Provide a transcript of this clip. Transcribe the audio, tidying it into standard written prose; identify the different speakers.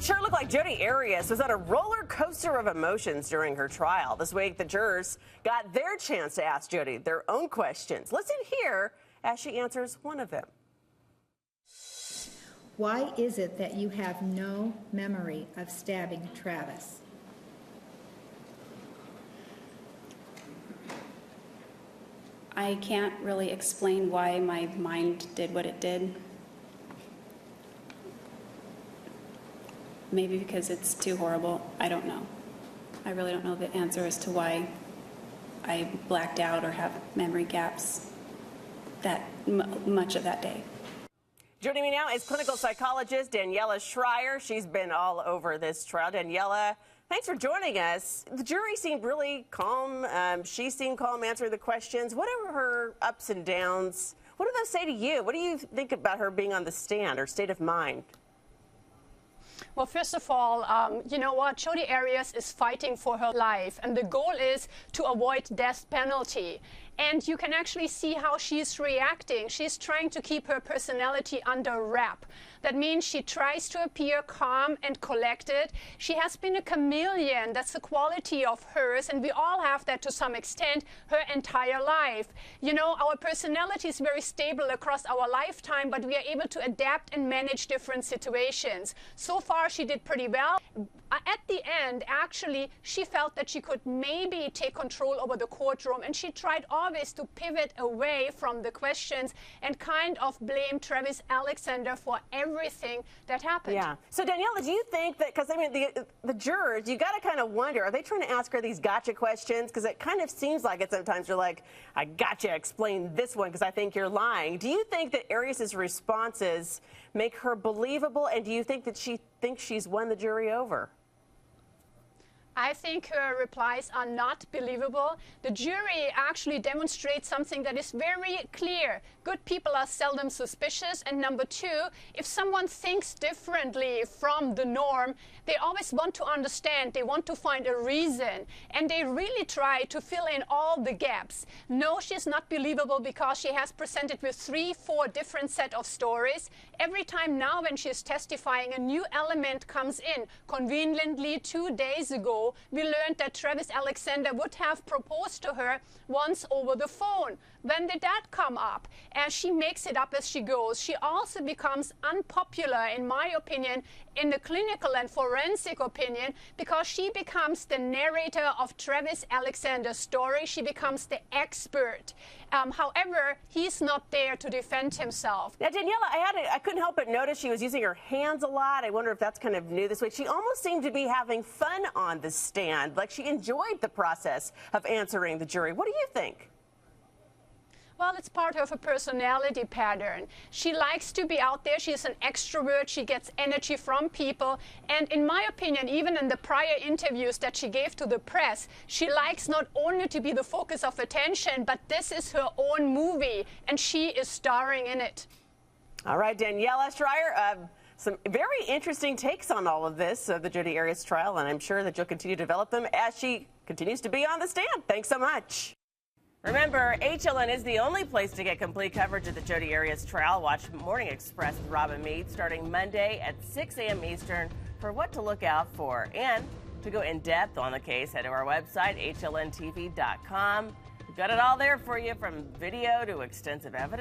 Speaker 1: It sure looked like Jodi Arias was on a roller coaster of emotions during her trial. This week, the jurors got their chance to ask Jodi their own questions. Listen here as she answers one of them.
Speaker 2: Why is it that you have no memory of stabbing Travis?
Speaker 3: I can't really explain why my mind did what it did. Maybe because it's too horrible. I don't know. I really don't know the answer as to why I blacked out or have memory gaps that much of that day.
Speaker 1: Joining me now is clinical psychologist Daniela Schreier. She's been all over this trial. Daniela, thanks for joining us. The jury seemed really calm. She seemed calm answering the questions. What are her ups and downs? What do those say to you? What do you think about her being on the stand, her state of mind?
Speaker 4: Well, first of all, you know what? Jodi Arias is fighting for her life, and the goal is to avoid death penalty. And you can actually see how she's reacting. She's trying to keep her personality under wrap. That means she tries to appear calm and collected. She has been a chameleon. That's a quality of hers, and we all have that to some extent her entire life. You know, our personality is very stable across our lifetime, but we are able to adapt and manage different situations. So far, she did pretty well. At the end, actually, she felt that she could maybe take control over the courtroom, and she tried always to pivot away from the questions and kind of blame Travis Alexander for everything that happened.
Speaker 1: Yeah. So, Daniela, do you think that, because, I mean, the jurors, you got to kind of wonder, are they trying to ask her these gotcha questions? Because it kind of seems like it sometimes. You're like, I gotcha, explain this one because I think you're lying. Do you think that Arias' responses make her believable, and do you think that she thinks she's won the jury over?
Speaker 4: I think her replies are not believable. The jury actually demonstrates something that is very clear. Good people are seldom suspicious. And number two, if someone thinks differently from the norm, they always want to understand. They want to find a reason. And they really try to fill in all the gaps. No, she's not believable because she has presented with 3-4 different set of stories. Every time now when she's testifying, a new element comes in. Conveniently, 2 days ago, we learned that Travis Alexander would have proposed to her once over the phone. When did that come up? As she makes it up as she goes, she also becomes unpopular, in my opinion, in the clinical and forensic opinion, because she becomes the narrator of Travis Alexander's story. She becomes the expert. However, he's not there to defend himself.
Speaker 1: Now, Daniela, I couldn't help but notice she was using her hands a lot. I wonder if that's kind of new this week. She almost seemed to be having fun on the stand, like she enjoyed the process of answering the jury. What do you think?
Speaker 4: Well, it's part of a personality pattern. She likes to be out there. She's an extrovert. She gets energy from people. And in my opinion, even in the prior interviews that she gave to the press, she likes not only to be the focus of attention, but this is her own movie, and she is starring in it.
Speaker 1: All right, Daniela Schreier, some very interesting takes on all of this, the Jodi Arias trial, and I'm sure that you'll continue to develop them as she continues to be on the stand. Thanks so much. Remember, HLN is the only place to get complete coverage of the Jodi Arias trial. Watch Morning Express with Robin Meade starting Monday at 6 a.m. Eastern for what to look out for. And to go in depth on the case, head to our website, hlntv.com. We've got it all there for you, from video to extensive evidence.